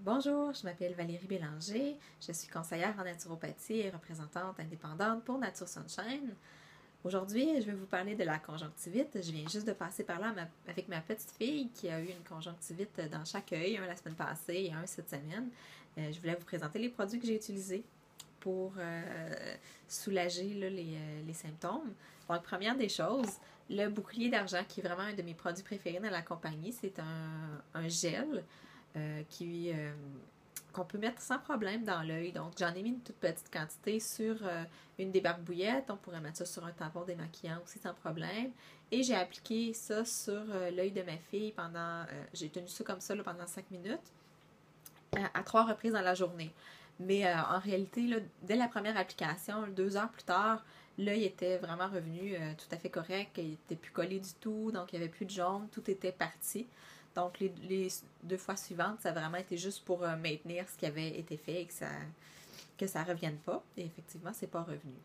Bonjour, je m'appelle Valérie Bélanger, je suis conseillère en naturopathie et représentante indépendante pour Nature Sunshine. Aujourd'hui, je vais vous parler de la conjonctivite. Je viens juste de passer par là avec ma petite fille qui a eu une conjonctivite dans chaque œil, un la semaine passée et un cette semaine. Je voulais vous présenter les produits que j'ai utilisés pour soulager là, les symptômes. Donc, première des choses, le bouclier d'argent qui est vraiment un de mes produits préférés dans la compagnie, c'est un gel qu'on peut mettre sans problème dans l'œil. Donc, j'en ai mis une toute petite quantité sur une des barbouillettes. On pourrait mettre ça sur un tampon démaquillant aussi sans problème. Et j'ai appliqué ça sur l'œil de ma fille pendant... j'ai tenu ça comme ça là, pendant 5 minutes à 3 reprises dans la journée. Mais en réalité, là, dès la première application, 2 heures plus tard, l'œil était vraiment revenu tout à fait correct. Il n'était plus collé du tout, donc il n'y avait plus de jaune, tout était parti. Donc, les 2 fois suivantes, ça a vraiment été juste pour maintenir ce qui avait été fait et que ça ne revienne pas. Et effectivement, c'est pas revenu.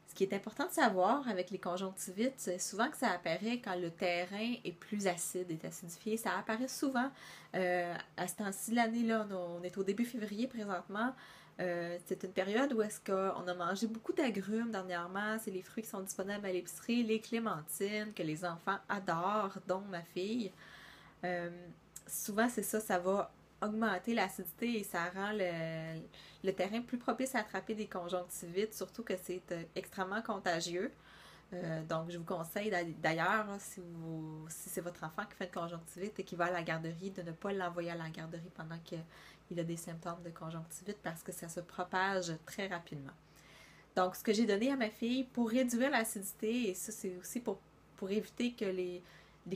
Ce qui est important de savoir avec les conjonctivites, c'est souvent que ça apparaît quand le terrain est plus acide, est acidifié. Ça apparaît souvent à ce temps-ci de l'année-là. On est au début février présentement. C'est une période où est-ce qu'on a mangé beaucoup d'agrumes dernièrement. C'est les fruits qui sont disponibles à l'épicerie, les clémentines que les enfants adorent, dont ma fille. Souvent, c'est ça, ça va augmenter l'acidité et ça rend le terrain plus propice à attraper des conjonctivites, surtout que c'est extrêmement contagieux. Donc, je vous conseille d'ailleurs, si c'est votre enfant qui fait une conjonctivite et qui va à la garderie, de ne pas l'envoyer à la garderie pendant qu'il a des symptômes de conjonctivite parce que ça se propage très rapidement. Donc, ce que j'ai donné à ma fille pour réduire l'acidité, et ça, c'est aussi pour éviter que les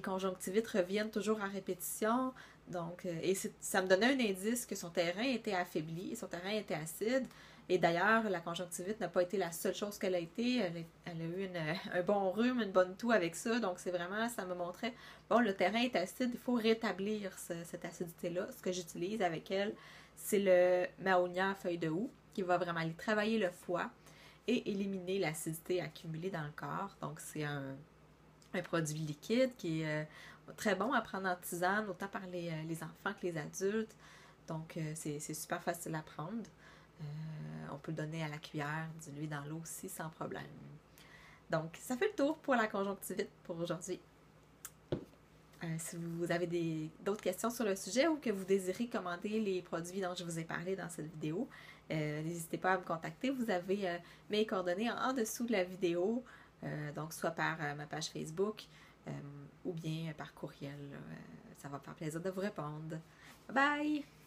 conjonctivites reviennent toujours à répétition. Donc, ça me donnait un indice que son terrain était affaibli, son terrain était acide. Et d'ailleurs, la conjonctivite n'a pas été la seule chose qu'elle a été. Elle a eu un bon rhume, une bonne toux avec ça. Donc, c'est vraiment, ça me montrait, bon, le terrain est acide, il faut rétablir cette acidité-là. Ce que j'utilise avec elle, c'est le Mahonia feuille de houx, qui va vraiment aller travailler le foie et éliminer l'acidité accumulée dans le corps. Donc, c'est un produit liquide qui est très bon à prendre en tisane, autant par les enfants que les adultes. Donc, c'est super facile à prendre. On peut le donner à la cuillère, diluer dans l'eau aussi sans problème. Donc, ça fait le tour pour la conjonctivite pour aujourd'hui. Si vous avez d'autres questions sur le sujet ou que vous désirez commander les produits dont je vous ai parlé dans cette vidéo, n'hésitez pas à me contacter. Vous avez mes coordonnées en dessous de la vidéo, donc soit par ma page Facebook ou bien par courriel. Ça va me faire plaisir de vous répondre. Bye bye!